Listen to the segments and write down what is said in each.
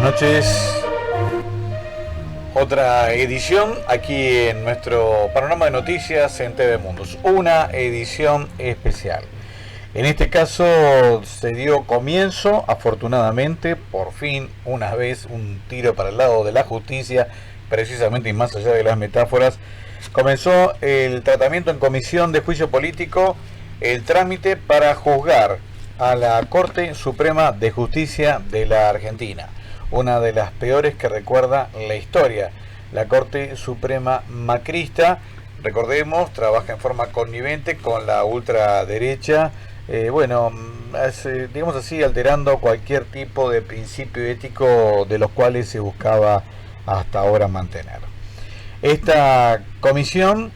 noches. Otra edición aquí en nuestro panorama de noticias en TV Mundos. Una edición especial. En este caso se dio comienzo, afortunadamente, por fin, una vez, un tiro para el lado de la justicia, precisamente y más allá de las metáforas. Comenzó el tratamiento en comisión de juicio político, el trámite para juzgar a la Corte Suprema de Justicia de la Argentina. Una de las peores que recuerda la historia. La Corte Suprema macrista, recordemos, trabaja en forma connivente con la ultraderecha, digamos así, alterando cualquier tipo de principio ético de los cuales se buscaba hasta ahora mantener. Esta comisión,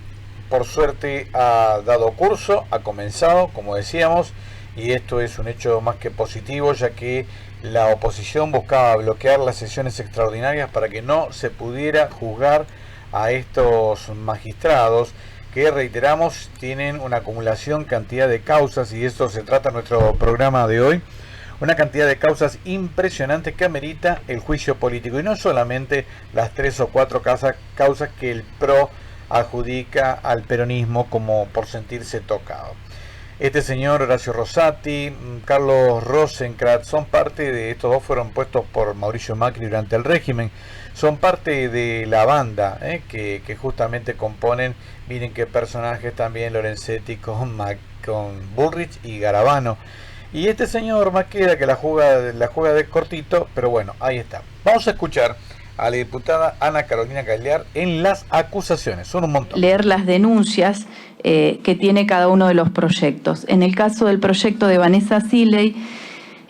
por suerte, ha dado curso, ha comenzado, como decíamos, y esto es un hecho más que positivo, ya que la oposición buscaba bloquear las sesiones extraordinarias para que no se pudiera juzgar a estos magistrados que, reiteramos, tienen una acumulación cantidad de causas, y de esto se trata nuestro programa de hoy, una cantidad de causas impresionantes que amerita el juicio político, y no solamente las 3 o 4 causas que el PRO adjudica al peronismo como por sentirse tocado. Este señor Horacio Rosati, Carlos Rosenkrantz, son parte de, estos dos fueron puestos por Mauricio Macri durante el régimen, son parte de la banda que justamente componen, miren qué personajes también, Lorenzetti con Bullrich y Garabano. Y este señor Maqueda que la juega de cortito, pero bueno, ahí está. Vamos a escuchar a la diputada Ana Carolina Cagliar en las acusaciones, son un montón. Leer las denuncias que tiene cada uno de los proyectos. En el caso del proyecto de Vanessa Siley,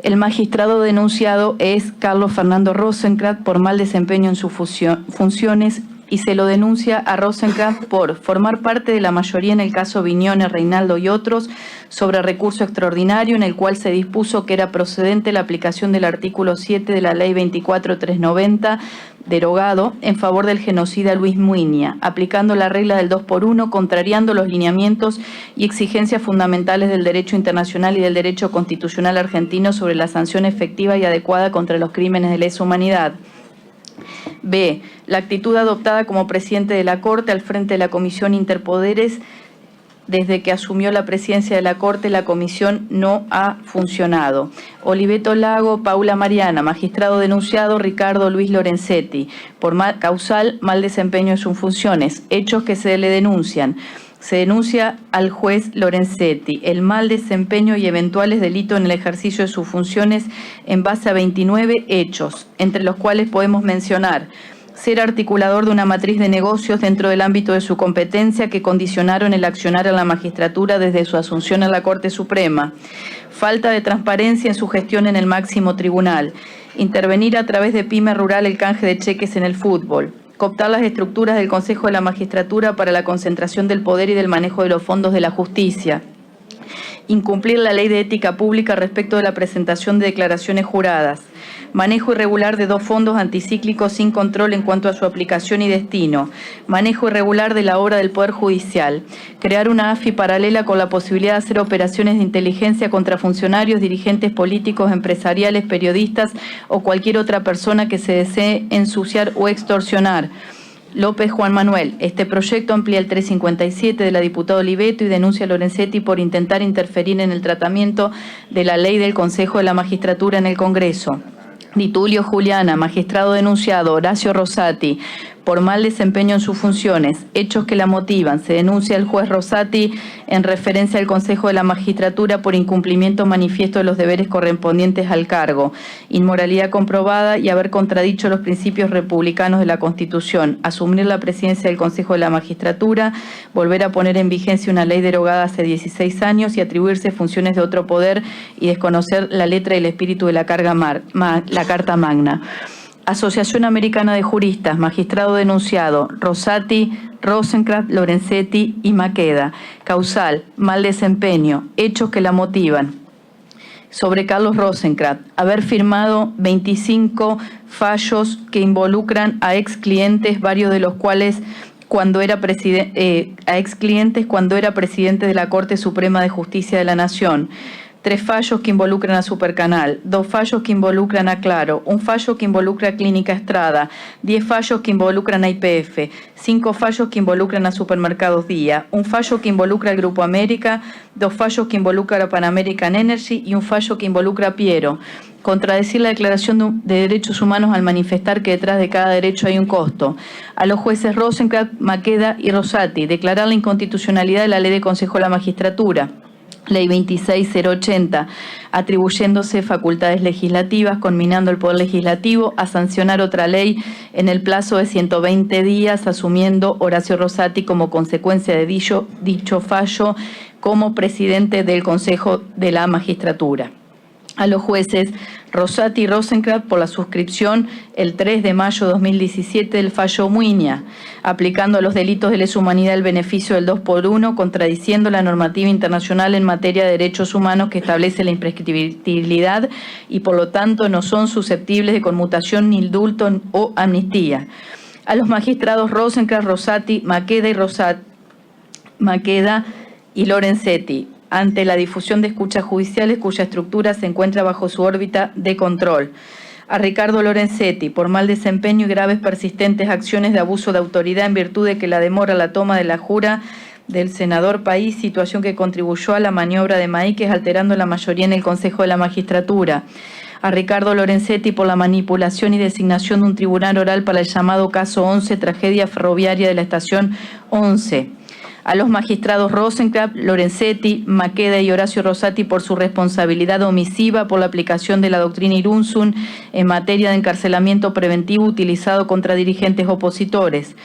el magistrado denunciado es Carlos Fernando Rosenkrantz por mal desempeño en sus funciones, y se lo denuncia a Rosenkrantz por formar parte de la mayoría en el caso Viñones, Reinaldo y otros sobre recurso extraordinario en el cual se dispuso que era procedente la aplicación del artículo 7 de la ley 24.390 derogado en favor del genocida Luis Muiña, aplicando la regla del 2×1, contrariando los lineamientos y exigencias fundamentales del derecho internacional y del derecho constitucional argentino sobre la sanción efectiva y adecuada contra los crímenes de lesa humanidad. B. La actitud adoptada como presidente de la Corte al frente de la Comisión Interpoderes. Desde que asumió la presidencia de la Corte, la comisión no ha funcionado. Oliveto Lago, Paula Mariana, magistrado denunciado Ricardo Luis Lorenzetti, por causal mal desempeño en sus funciones, hechos que se le denuncian. Se denuncia al juez Lorenzetti el mal desempeño y eventuales delitos en el ejercicio de sus funciones en base a 29 hechos, entre los cuales podemos mencionar ser articulador de una matriz de negocios dentro del ámbito de su competencia que condicionaron el accionar en la magistratura desde su asunción a la Corte Suprema, falta de transparencia en su gestión en el máximo tribunal, intervenir a través de pyme rural el canje de cheques en el fútbol, cooptar las estructuras del Consejo de la Magistratura para la concentración del poder y del manejo de los fondos de la justicia, incumplir la ley de ética pública respecto de la presentación de declaraciones juradas, manejo irregular de 2 fondos anticíclicos sin control en cuanto a su aplicación y destino, manejo irregular de la obra del Poder Judicial, crear una AFI paralela con la posibilidad de hacer operaciones de inteligencia contra funcionarios, dirigentes políticos, empresariales, periodistas o cualquier otra persona que se desee ensuciar o extorsionar. López Juan Manuel. Este proyecto amplía el 357 de la diputada Oliveto y denuncia a Lorenzetti por intentar interferir en el tratamiento de la ley del Consejo de la Magistratura en el Congreso. Di Tulio Juliana, magistrado denunciado, Horacio Rosati, por mal desempeño en sus funciones, hechos que la motivan. Se denuncia al juez Rosati en referencia al Consejo de la Magistratura por incumplimiento manifiesto de los deberes correspondientes al cargo, inmoralidad comprobada y haber contradicho los principios republicanos de la Constitución, asumir la presidencia del Consejo de la Magistratura, volver a poner en vigencia una ley derogada hace 16 años y atribuirse funciones de otro poder y desconocer la letra y el espíritu de la Carta Magna. Asociación Americana de Juristas, magistrado denunciado, Rosati, Rosenkrantz, Lorenzetti y Maqueda. Causal, mal desempeño, hechos que la motivan. Sobre Carlos Rosenkrantz, haber firmado 25 fallos que involucran a ex clientes, varios de los cuales cuando era presidente de la Corte Suprema de Justicia de la Nación. 3 fallos que involucran a Supercanal, 2 fallos que involucran a Claro, 1 fallo que involucra a Clínica Estrada, 10 fallos que involucran a YPF, 5 fallos que involucran a Supermercados Día, 1 fallo que involucra al Grupo América, 2 fallos que involucran a Pan American Energy y 1 fallo que involucra a Piero. Contradecir la Declaración de Derechos Humanos al manifestar que detrás de cada derecho hay un costo. A los jueces Rosenkrantz, Maqueda y Rosati, declarar la inconstitucionalidad de la Ley de Consejo de la Magistratura. Ley 26080, atribuyéndose facultades legislativas, conminando al Poder Legislativo a sancionar otra ley en el plazo de 120 días, asumiendo Horacio Rosati como consecuencia de dicho fallo como presidente del Consejo de la Magistratura. A los jueces Rosati y Rosenkrantz por la suscripción el 3 de mayo de 2017 del fallo Muiña, aplicando a los delitos de lesa humanidad el beneficio del 2x1, contradiciendo la normativa internacional en materia de derechos humanos que establece la imprescriptibilidad y por lo tanto no son susceptibles de conmutación ni indulto o amnistía. A los magistrados Rosenkrantz, Rosati, Maqueda y Lorenzetti, ante la difusión de escuchas judiciales cuya estructura se encuentra bajo su órbita de control. A Ricardo Lorenzetti, por mal desempeño y graves persistentes acciones de abuso de autoridad en virtud de que la demora la toma de la jura del senador País, situación que contribuyó a la maniobra de Maíquez alterando la mayoría en el Consejo de la Magistratura. A Ricardo Lorenzetti por la manipulación y designación de un tribunal oral para el llamado caso 11, tragedia ferroviaria de la estación 11. A los magistrados Rosenkrantz, Lorenzetti, Maqueda y Horacio Rosati por su responsabilidad omisiva por la aplicación de la doctrina Irunzun en materia de encarcelamiento preventivo utilizado contra dirigentes opositores.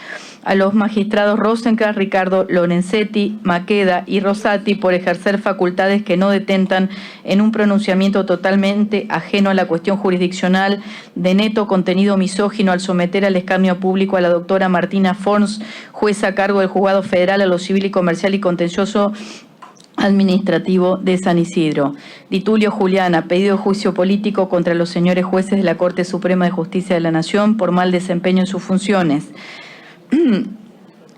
A los magistrados Rosenkrantz, Ricardo Lorenzetti, Maqueda y Rosati por ejercer facultades que no detentan en un pronunciamiento totalmente ajeno a la cuestión jurisdiccional de neto contenido misógino al someter al escarnio público a la doctora Martina Forns, jueza a cargo del Juzgado Federal a lo Civil y Comercial y Contencioso Administrativo de San Isidro. Di Tulio Juliana, pedido de juicio político contra los señores jueces de la Corte Suprema de Justicia de la Nación por mal desempeño en sus funciones.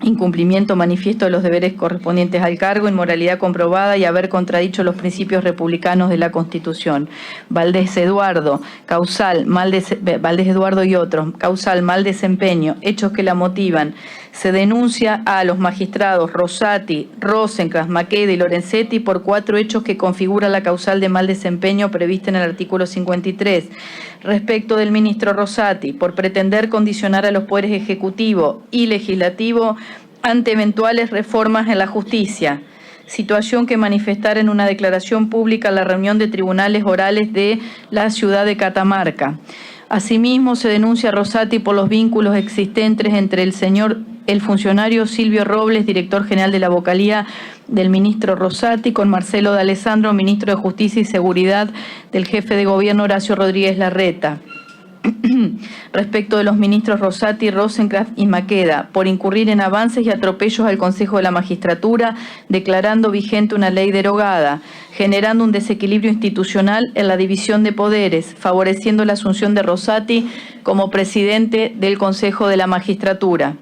Incumplimiento manifiesto de los deberes correspondientes al cargo, inmoralidad comprobada y haber contradicho los principios republicanos de la Constitución. Valdés Eduardo, Valdés Eduardo y otros, causal mal desempeño, hechos que la motivan. Se denuncia a los magistrados Rosati, Rosenkrantz, Maqueda y Lorenzetti por 4 hechos que configuran la causal de mal desempeño prevista en el artículo 53. Respecto del ministro Rosati, por pretender condicionar a los poderes ejecutivo y legislativo ante eventuales reformas en la justicia, situación que manifestara en una declaración pública en la reunión de tribunales orales de la ciudad de Catamarca. Asimismo, se denuncia a Rosati por los vínculos existentes entre el funcionario Silvio Robles, director general de la vocalía del ministro Rosati, con Marcelo D'Alessandro, ministro de Justicia y Seguridad del jefe de gobierno Horacio Rodríguez Larreta. Respecto de los ministros Rosati, Rosenkrantz y Maqueda, por incurrir en avances y atropellos al Consejo de la Magistratura, declarando vigente una ley derogada, generando un desequilibrio institucional en la división de poderes, favoreciendo la asunción de Rosati como presidente del Consejo de la Magistratura.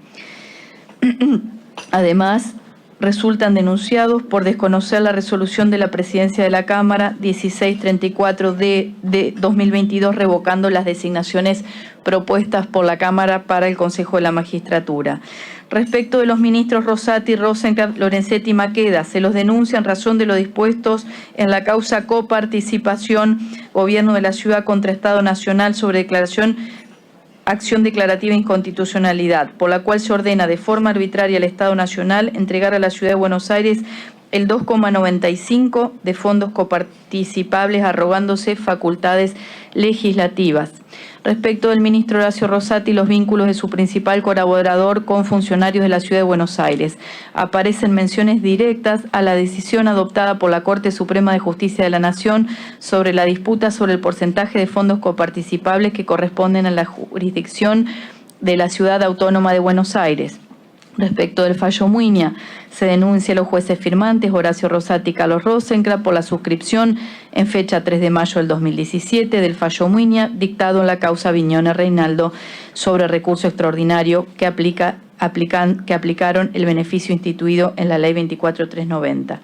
Además, resultan denunciados por desconocer la resolución de la Presidencia de la Cámara 1634 de 2022, revocando las designaciones propuestas por la Cámara para el Consejo de la Magistratura. Respecto de los ministros Rosati, Rosenkrantz, Lorenzetti y Maqueda, se los denuncia en razón de lo dispuestos en la causa coparticipación Gobierno de la Ciudad contra Estado Nacional sobre acción declarativa de inconstitucionalidad, por la cual se ordena de forma arbitraria al Estado Nacional entregar a la Ciudad de Buenos Aires el 2,95 de fondos coparticipables, arrogándose facultades legislativas. Respecto del ministro Horacio Rosati, los vínculos de su principal colaborador con funcionarios de la Ciudad de Buenos Aires. Aparecen menciones directas a la decisión adoptada por la Corte Suprema de Justicia de la Nación sobre la disputa sobre el porcentaje de fondos coparticipables que corresponden a la jurisdicción de la Ciudad Autónoma de Buenos Aires. Respecto del fallo Muiña, Se denuncia a los jueces firmantes Horacio Rosati y Carlos Rosencrantz por la suscripción en fecha 3 de mayo del 2017 del fallo Muiña dictado en la causa Viñona Reinaldo sobre recurso extraordinario que aplicaron el beneficio instituido en la Ley 24390.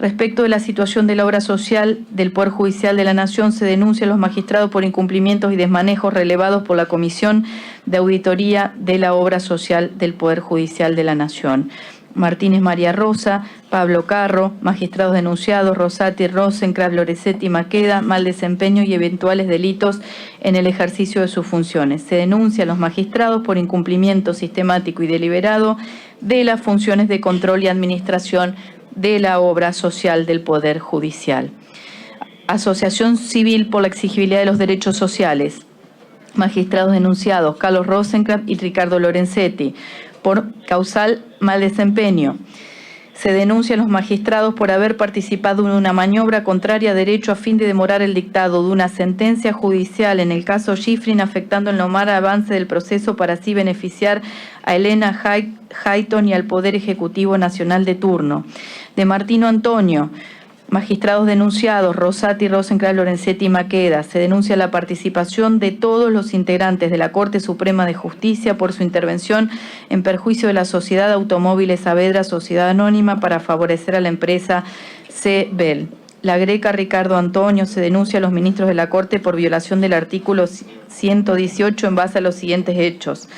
Respecto de la situación de la obra social del Poder Judicial de la Nación, se denuncia a los magistrados por incumplimientos y desmanejos relevados por la Comisión de Auditoría de la Obra Social del Poder Judicial de la Nación. Martínez María Rosa, Pablo Carro, magistrados denunciados, Rosati, Rosencrantz, Lorenzetti, Maqueda, mal desempeño y eventuales delitos en el ejercicio de sus funciones. Se denuncia a los magistrados por incumplimiento sistemático y deliberado de las funciones de control y administración de la obra social del Poder Judicial. Asociación Civil por la Exigibilidad de los Derechos Sociales. Magistrados denunciados, Carlos Rosencrantz y Ricardo Lorenzetti, por causal mal desempeño. Se denuncia a los magistrados por haber participado en una maniobra contraria a derecho a fin de demorar el dictado de una sentencia judicial en el caso Schifrin, afectando el normal avance del proceso para así beneficiar a Elena Hayton y al Poder Ejecutivo Nacional de turno. De Martino Antonio, magistrados denunciados, Rosati, Rosencrantz, Lorenzetti y Maqueda. Se denuncia la participación de todos los integrantes de la Corte Suprema de Justicia por su intervención en perjuicio de la Sociedad Automóviles Saavedra, Sociedad Anónima, para favorecer a la empresa CBEL. La Greca, Ricardo Antonio. Se denuncia a los ministros de la Corte por violación del artículo 118 en base a los siguientes hechos.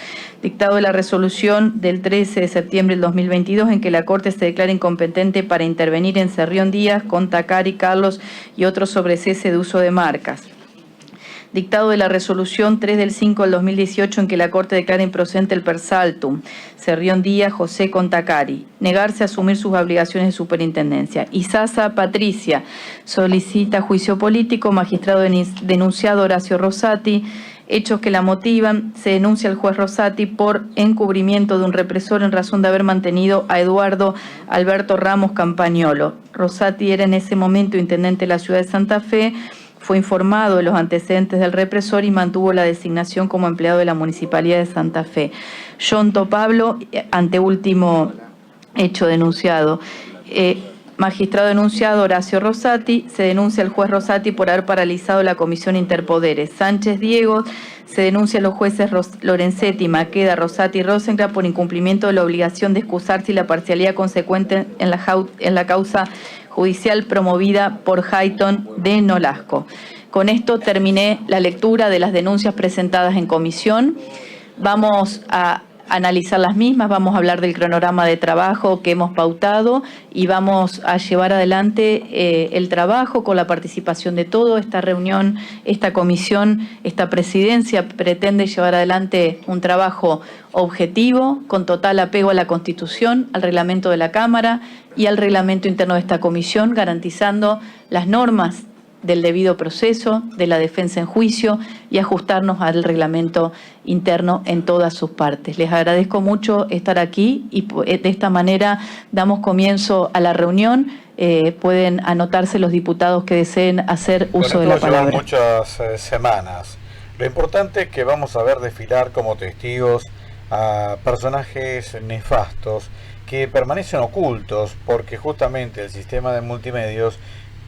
Dictado de la resolución del 13 de septiembre del 2022 en que la Corte se declara incompetente para intervenir en Cerrión Díaz, Contacari, Carlos y otros sobre cese de uso de marcas. Dictado de la resolución 3 del 5 del 2018 en que la Corte declara improcedente el per saltum, Cerrión Díaz, José Contacari. Negarse a asumir sus obligaciones de superintendencia. Isasa Patricia solicita juicio político, magistrado denunciado Horacio Rosati. Hechos que la motivan, se denuncia al juez Rosati por encubrimiento de un represor en razón de haber mantenido a Eduardo Alberto Ramos Campagnolo. Rosati era en ese momento intendente de la ciudad de Santa Fe, fue informado de los antecedentes del represor y mantuvo la designación como empleado de la Municipalidad de Santa Fe. Yonto Pablo, anteúltimo hecho denunciado. Magistrado denunciado Horacio Rosati. Se denuncia al juez Rosati por haber paralizado la Comisión Interpoderes. Sánchez Diego. Se denuncia a los jueces Lorenzetti, Maqueda, Rosati y Rosencrantz por incumplimiento de la obligación de excusarse y la parcialidad consecuente en la causa judicial promovida por Hayton de Nolasco. Con esto terminé la lectura de las denuncias presentadas en comisión. Vamos a analizar las mismas, vamos a hablar del cronograma de trabajo que hemos pautado y vamos a llevar adelante el trabajo con la participación de todos. Esta reunión, esta comisión, esta presidencia pretende llevar adelante un trabajo objetivo, con total apego a la Constitución, al reglamento de la Cámara y al reglamento interno de esta comisión, garantizando las normas del debido proceso, de la defensa en juicio y ajustarnos al reglamento interno en todas sus partes. Les agradezco mucho estar aquí y de esta manera damos comienzo a la reunión. Pueden anotarse los diputados que deseen hacer uso de la palabra. Muchas semanas. Lo importante es que vamos a ver desfilar como testigos a personajes nefastos que permanecen ocultos porque justamente el sistema de multimedios,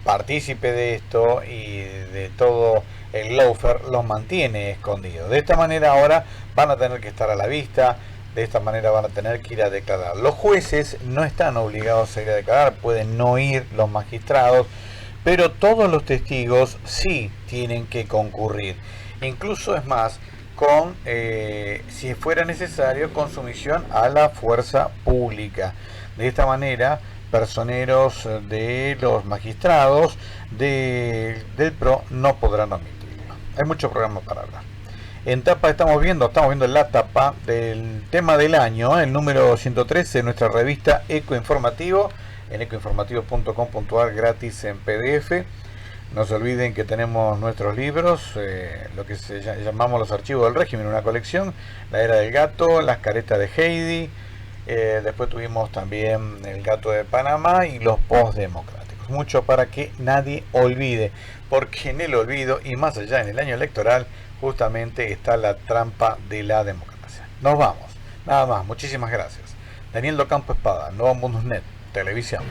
partícipe de esto y de todo el lawfare, los mantiene escondidos. De esta manera ahora van a tener que estar a la vista, de esta manera van a tener que ir a declarar. Los jueces no están obligados a ir a declarar, pueden no ir los magistrados, pero todos los testigos sí tienen que concurrir. Incluso es más, con, si fuera necesario, con sumisión a la fuerza pública. De esta manera, personeros de los magistrados del PRO no podrán omitirlo. Hay mucho programa para hablar. En tapa estamos viendo la tapa del tema del año, el número 113 de nuestra revista Ecoinformativo, en ecoinformativo.com.ar, gratis en PDF. No se olviden que tenemos nuestros libros, lo que llamamos los archivos del régimen, una colección, La Era del Gato, Las Caretas de Heidi. Después tuvimos también El Gato de Panamá y los postdemocráticos. Mucho para que nadie olvide, porque en el olvido y más allá en el año electoral justamente está la trampa de la democracia. Nos vamos, nada más, muchísimas gracias. Daniel Docampo Espada, Nuevo Mundosnet, Televisión.